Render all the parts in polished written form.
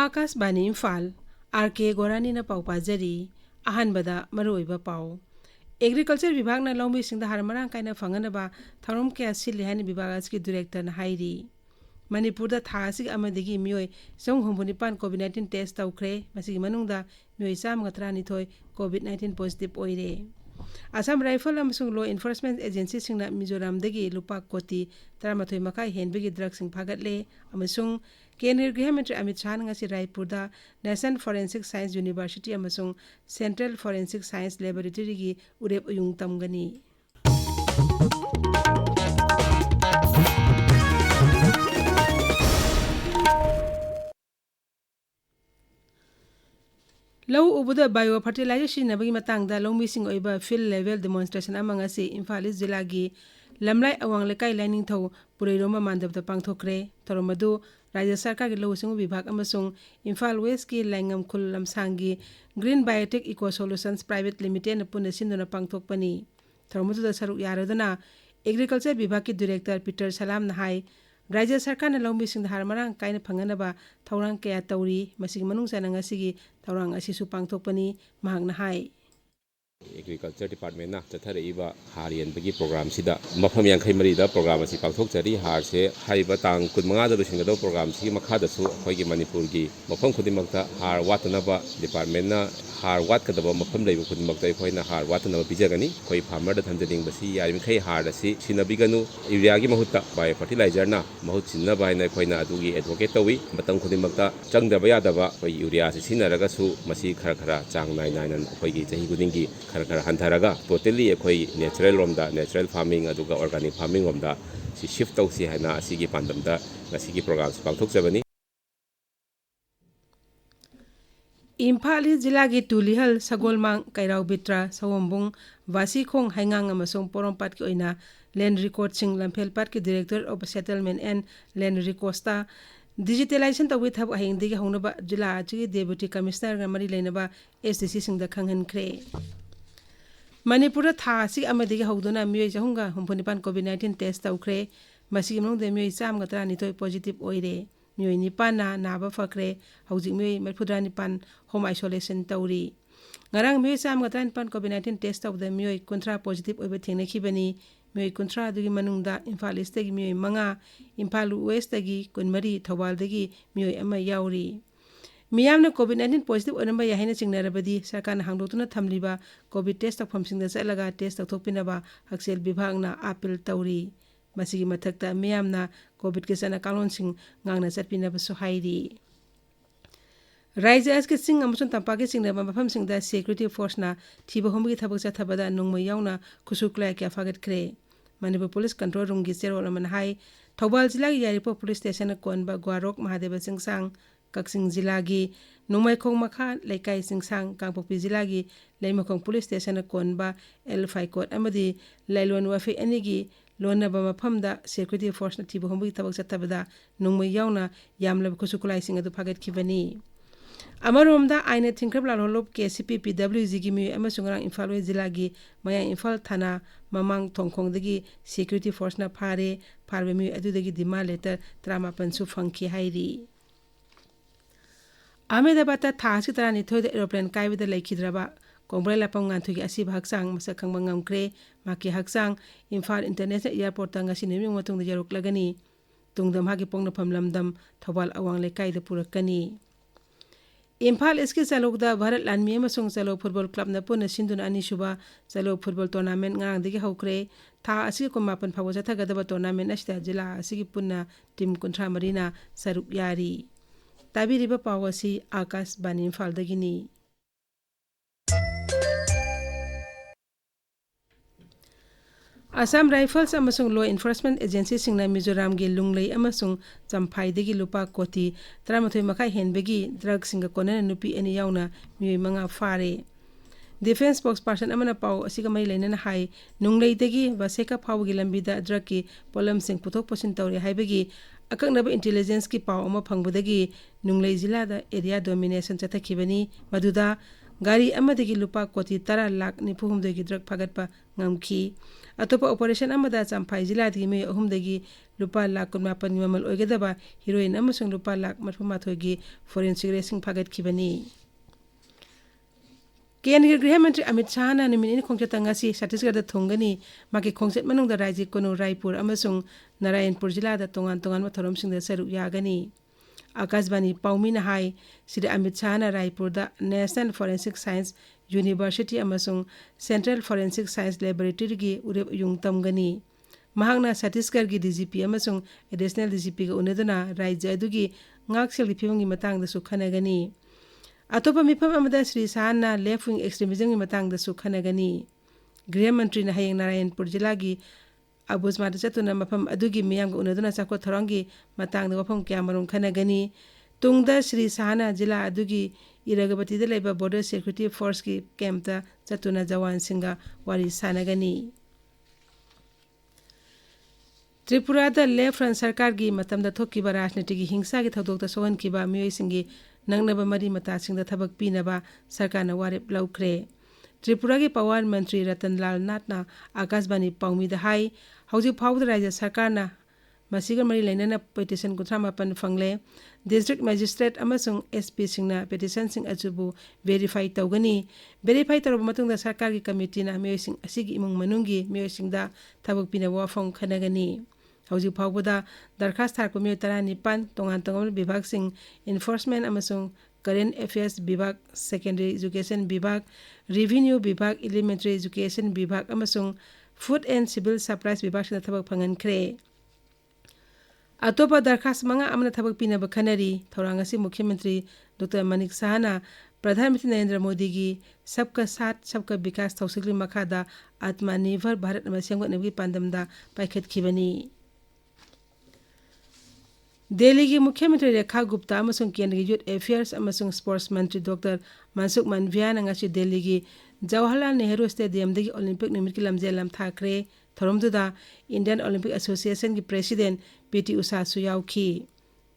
Akashvani Imphal R.K. Gorani na pau pajari ahanbada maroiba pau agriculture विभाग ना लौमी सिंह हार मरांग कायना फंगनबा थौरम क्या सिले हानि विभाग की डायरेक्टर ना हाइरी मणिपुर थासी अमदिगी मियोय सं हुंबुनिपान कोविड-19 टेस्ट तौख्रे मसिगी मनुंगदा मियोय 139 कोविड-19 पॉजिटिव ओइरे असम राइफल अमसुंग लॉ एनफोर्समेंट एजेंसी सिंगना मिजोराम दगी लुपा कोटी 13 मखाई हेनबगी ड्रग सिंग फागतले अमसुंग केंद्रीय गृह मंत्री अमित शाह ngasi रायपुरदा नेशनल फोरेंसिक साइंस यूनिवर्सिटी अमसुंग सेंट्रल फोरेंसिक साइंस लैबोरेटरी की उरेप उयुंग तमगनी लौ उबुदा बायो फर्टिलाइजर सिनबगी मतंगदा लौमीसिंग ओइबा फील्ड लेवल डेमोन्स्ट्रेशन अमंगसी इम्फाल ईस्ट जिला की लमलाई अवांग लेकाई लाइनिंग थौ पुरेरोमा मानदबदा पांगथोखरे थरोमदु राज्य सरकार के लौ सिंग विभाग अमसुंग इम्फाल वेस्ट की लैंगम खुल लमसांगी green biotech eco solutions private limited न पुन सिंदुना पांगथोकपनी थरोमदुदा सरुक यारदना एग्रीकल्चर विभाग की डायरेक्टर पीटर सलाम नहाई राज्य सरकार ने लौमी सिंह हार मरांग कायना फंगनबा थौरांग कया तौरी मसिग मनुंग सनंगसिगी थौरांग असिसु पांगथोकपनी महांग नहाई एग्रीकल्चर डिपार्टमेंट ना चथरइबा हार यनबगी प्रोग्राम सिदा मफम यांखै मरीदा प्रोग्राम असि पांगथोकचरी हार से हाइबा तांग 15 दा लुसिंगदो प्रोग्राम सी मखादसु अखोइगी मणिपुर की मफम खुदिमकता हार वातनबा डिपार्टमेंट ना हार वातकदबा मफम लेबो खुदिमकता अखोइना हार वातनबा पिजगनी अखोइ फार्मर दा थंजलिंगबसी यारिमखै हार असि सिनबिगनु यूरिया की महुत्ता बायो फर्टिलाइजर ना महुत सिनबा हाइना अखोइना अदुगी एडवोकेट तवी मतम खुदिमकता चंगदबा यादबा अखोइ यूरिया से सिनरगसु मसी खरा खरा चांग नाय नायन अखोइगी चही गुदिंगी खरा खरा हंथरगा टोटली अखोइ नेचुरल रोमदा नेचुरल फार्मिंग अदुगा ऑर्गेनिक फार्मिंग रोमदा सि शिफ्ट तौसी हाइना असिगी पांदमदा ngasiगी प्रोग्राम पांगथोकजबनी इम्फाल जिला की तुलिहल सगोलमांग कैराव बित्रा सवोम्बुंग वासीखोंग हाइंगांग अमसोंग पोरोंपाट की ओइना लैंड रिकॉर्ड सिंग लंफेलपाट की director of settlement and land रिकॉर्ड्सता डिजिटलाइजेशन तौबी थब अहिंगदगी हौनबा जिला अचगी डेप्यूटी कमिश्नर मरी लेनबा एसडीसी सिंगदा खंगहनख्रे मणिपुर थासी अमदिगी हौदुना मियोय जहुंगा हुंफुनिपान कोविड-19 टेस्ट तौख्रे मसिगी मनुंगदे मियोय 139 पॉजिटिव ओइरे मियोय निपाना नाबा फक्रे हौजिक मियोय 49 होम आइसोलेशन तौरी ngarang miyoy 139 कोविड-19 टेस्ट तौबदा मियोय 30 पॉजिटिव ओइबा थेंगनखिबनी मियोय 30 दुगी मनुंगदा इम्फाल ईस्ट तगी मियोय 5 इम्फाल वेस्ट तगी 13 थौबाल दगी मियोय अमा यावरी मियामना कोविड-19 पॉजिटिव ओनबा याहिना चिंगनरबदी सरकारना हांगदोतुना थमलिबा कोविड टेस्ट तौफमसिंगदा चलगा टेस्ट तौथोकपिनबा हक्सेल विभागना अपील तौरी मसिगी मथक्ता मियामना कोविड के सना कालोनसिंग ngang na chatpinabsu hairi राज्य आज के सिंह अमसुन तंपा के सिंह मफम सिंह सिक्योरिटी फोर्स ना थीब होमगी थबक चथबदा नोंगमै यावना खुसुक्लाय क्या फागतख्रे मणिपुर पुलिस कंट्रोल रूम की चेरोल अमन हाई थौबाल जिला की यारिपो पुलिस स्टेशन कोनबा ग्वारोक महादेव सिंहसांग कक्सिंग जिला की नोंगमैखोंग मखा लेकाई सिंहसांग कांगपोकपी जिला की लेमखोंग पुलिस स्टेशन कोनबा एल फाइकोट अमदी लैलोन वफे अनिगी लोनबा मफमदा सिक्योरिटी फोर्स ना थीब होमगी थबक चथबदा नोंगमै यावना यामलब खुसुक्लाय सिंह अदु फागतखिबनी अमरोमदा आइने थिंख्रबला लोलब के सीपीपीडब्ल्यूजी की मियोय अमसुंगरांग इम्फाल वेस्ट जिला की मया इम्फाल थाना ममांग थोंगखोंदगी सिक्योरिटी फोर्स ना फारबे मियोय अदुदगी दिमा लेटर 35 सु फंखी हाइरी अहमदाबाद थासी 12 एरोप्लेन कायबदा लेखिद्रबा कोंब्रै लापंग गांथुगी असिब हक्सांग मसक खंगबा ngamkre माकी हक्सांग इम्फाल इंटरनेशनल एयरपोर्ट तंगसी निमिंग मतुंग यरुकलगनी तुंगदम हागी पोंगनफम लमदम थौबाल अवांग लेकाइदा पुरकनी इम्फाल इसके चलोकदा भारत लानमी अमसुंग चलो फुटबॉल क्लब न पुन सिंधुना अनिसुबा चलो फुटबॉल टूर्नामेंट ngarangdagi हौख्रे था असि कुमापन फाव चथगदबा टूर्नामेंट असिदा जिला असि पुन्ना टीम 13 ना सरुक यारी ताबिरिबा पावसी आकाशवाणी इम्फालदगिनी असम राइफल्स अमसुंग लॉ एनफोर्समेंट एजेंसी सिंगना मिजोराम की लुंगलई अमसुंग चंफाइदगी लुपा कोटी 13 मखाई हेनबगी ड्रग सिंग कोनन नुपी एनी यावना मियोय मंगा फारे डिफेंस स्पोक्स पर्सन अमना पाव असिगा मै लेनन हाई नुंगलईदगी वसेका फावगी लंबीदा ड्रग की पोलम सिंग पुथोक पोसिन तौरे हाइबगी अकंगनबा इंटेलिजेंस की पाव अमा फंगबदगी नुंगलई जिलादा एरिया डोमिनेशन चथखिबनी मदुदा gari amadagi lupa koti 10 lakh nipu humdagi drug pagatpa ngamki atopa operation amada champai jila di me humdagi lupa lakh kunmapan mamal oigadaba heroin amasung lupa lakh mathumathogi forensic racing pagat kibani केंद्रीय गृह मंत्री अमित शाह ने निमिनि खोंचत ngasi Chhattisgarh थोंगनी माके खोंचत मनुंग राज्य कोनो रायपुर अमसुंग नारायणपुर जिला दा तोंगान तोंगान मथरोम सिंग सरुक यागनी आकाशवाणी पाउमी ना हाई श्री अमित शाह ना रायपुर दा नेशनल फोरेंसिक साइंस यूनिवर्सिटी अमसुंग सेंट्रल फोरेंसिक साइंस लैबोरेटरी की उरे युंग तमगनी महांगना छत्तीसगढ़ की डीजीपी अमसुंग एडिशनल डीजीपी का उनेदना राज्य अदुगी ngakselgi phibungi matang da su khanagani atopa mifam amada Sri Sahana left wing extremism matang da su khanagani गृह मंत्री ना हयंग नारायणपुर जिला की अबुजमा चतुना मफम अदुगी मियाम उनदुना चाको थरंगी matang da wafam kya marum khanagani tungda Sri Sahana जिला अदुगी इरगबती दा लेबा बॉर्डर सिक्योरिटी फोर्स की कैंप दा चतुना जवान सिंगा वारी सानगनी त्रिपुरा दा लेफ्ट फ्रंट सरकार की मतम दा थोकिबा राजनीति की हिंसा की थौदोक दा सोहन किबा मियोय सिंगी नंगनबा मरी मता सिंग दा थबक पीनबा सरकार ना वारेप लौखरे त्रिपुरा के पवार मंत्री रतनलाल नाथ ना आकाशवाणी पाउमी दा हाई हौजी फाउद राज्य सरकार ना मसीगर मरी लेना पेटिशन कुथरा मापन फंगले डिस्ट्रिक्ट मजिस्ट्रेट अमसुंग एसपी सिंगना पेटिशन सिंग अजुबु वेरीफाई तौगनी वेरीफाई तौरब मतुंग दा सरकार की कमिटी ना मियोय सिंग असिगी इमुंग मनुंगी मियोय सिंग दा थबक पीना वाफों खनगनी हौजी फाउबदा दरखास्त थारको मियोय 19 तोंगान तोंगान विभाग सिंग इन्फोर्समेंट अमसुंग करेंट अफेयर्स विभाग सेकेंडरी एजुकेशन विभाग रेवेन्यू विभाग एलिमेंटरी एजुकेशन विभाग अमसुंग फूड एंड सिविल सप्लाइज विभाग सिंग थबक फंगनख्रे अतोपा दरखास्त मंगा अमना थबक पीनब खनरी थौरांगसी मुख्यमंत्री डॉक्टर मनिक साहना प्रधानमंत्री नरेंद्र मोदी की सबका साथ सबका विकास थौसिकली मखादा आत्मनिर्भर भारत सेमगनबी पांदमदा पाइखत खिबनी दिल्ली की मुख्यमंत्री रेखा गुप्ता अमसुंग केंद्रीय यूथ अफेयर्स अमसुंग स्पोर्ट्स मंत्री डॉक्टर मनसुख मांडविया नंगासी दिल्ली की जवाहरलाल नेहरू स्टेडियम दगी ओलंपिक निमित की लमजे लम थाखरे थरमदुदा इंडियन ओलंपिक एसोसिएशन की प्रेसिडेंट पीटी उषा सुयाउखी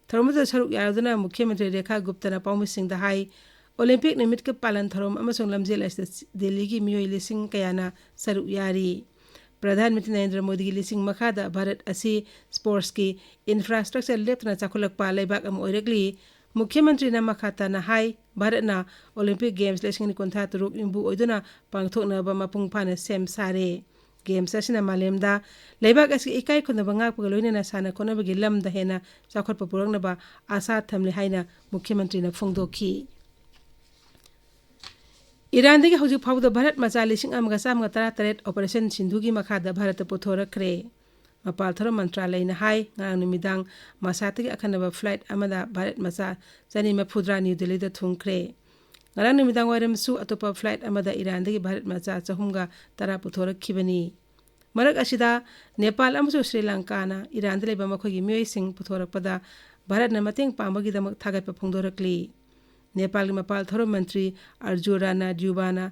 थरमदुदा सरुक यादुना मुख्यमंत्री रेखा गुप्ता ना पाउमी सिंह दा हाई ओलंपिक निमित के पालन थरम अमसुंग लमजे दिल्ली की मियोय लिसिंग कयाना सरुक यारी प्रधानमंत्री नरेंद्र मोदी की लिसिंग मखादा भारत असी स्पोर्ट्स की इंफ्रास्ट्रक्चर लेपना चाखुलकपा लेबाक अम ओइरगली मुख्यमंत्री ना मखाता ना हाई भारत ना ओलंपिक गेम्स लेसिंग नि कोंथा तुरुक इंबु ओइदुना पांगथोकनबा मपुंग फाना सेम सारे गेम्स असिना मालेमदा लेबाक असी इकाई खुनबा ngakpa लोइना साना कोनबगी लमदा हेना चाखुलपा पुरंगनबा आशा थमले हाइना मुख्यमंत्री ना फोंगदोखी ईरान दगी हौजी फाउद भारत मचा लिसिंग अमगा सामगा 33 ऑपरेशन सिंधु की मखादा भारत पुथोरखरे मपाल थरो मंत्रालय ना हाई ngang numitang masatagi akhanaba flight amada Bharat मचा चनी मफुद्रा न्यू दिल्ली दा थुंखरे ngang numitang waram su atopa flight amada Iran दगी भारत मचा चहुमगा 10 पुथोरखिबनी मरक असिदा नेपाल अमसु श्रीलंका ना ईरान दले बमखोगी मियोय सिंग पुथोरकपदा भारत ना मतेंग पांबगी दमक थागत फोंगदोरकली नेपाल की मपाल थरो मंत्री अर्जुन राणा ड्यूबाना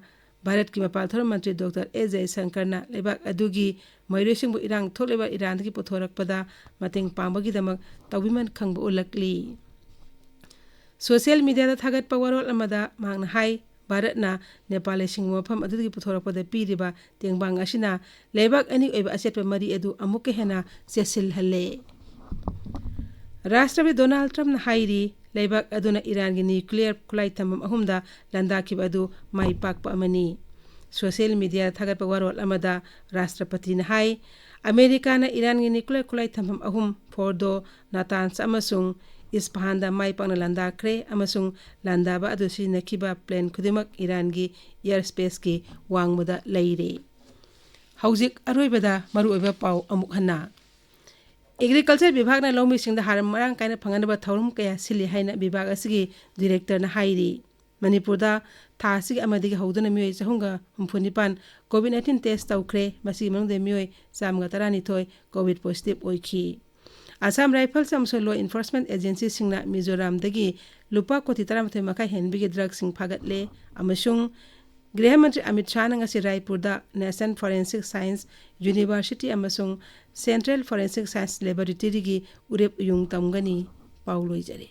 भारत की मपाल थरो मंत्री डॉक्टर ए जयशंकर ना लेबाक अदुगी मयूरेसिंग इरांग थोलेबा ईरान की पुथोरकपदा मतेंग पांबगी दमक तौबिमन खंग उलकली सोशल मीडिया दा थागत पवरोल अमदा मांगना हाई भारत ना नेपाल सिंग मफम अदुगी पुथोरकपदा पीरिबा तेंगबांग असिना लेबाक अनि ओइबा असेप मरी अदु अमुक हेना सेसिल हले राष्ट्रपति डोनाल्ड ट्रम्प ना हाईरी लेबाक अदुना ईरान की न्यूक्लियर खुलाई थम्बम अहुमदा लंदाखिब अदु माई पाकपा अमनी सोशल मीडिया थागत वारोल अमदा राष्ट्रपति ना हाई अमेरिका ना ईरान की न्यूक्लियर खुलाई थम्बम अहुम फोर्डो नातांस अमसुंग इस्फहान दा माई पाकना लंदाखरे अमसुंग लंदाबा अदु सिनखिबा प्लेन खुदिमक ईरान की एयर स्पेस की वांगमुदा लैरे हौजिक अरोइबदा मरुओइबा पाउ अमुक हन्ना एग्रीकल्चर विभाग ना लौमी सिंग दा हारम मरांग कायना फंगनबा थौरम कया सिली हाइना विभाग असगी डायरेक्टर ना हाइरी मणिपुर दा थासिग अमदिग हौदना मियोय चहुंगा 49 कोविड-19 टेस्ट तौखरे मसी मंगदे मियोय सामगा 12 कोविड पॉजिटिव ओइखी आसाम राइफल्स अमसो लॉ एनफोर्समेंट एजेंसी सिंगना मिजोराम दगी लुपा कोटी 13 मखा हेनबिगे ड्रग सिंग फागतले अमसुंग गृह मंत्री अमित शाह नंगसी रायपुर दा नेशनल फोरेंसिक साइंस यूनिवर्सिटी अमसुंग सेंट्रल फोरेंसिक साइंस लैबोरेटरी की उरेप युंग तमगनी पाउलोइजरे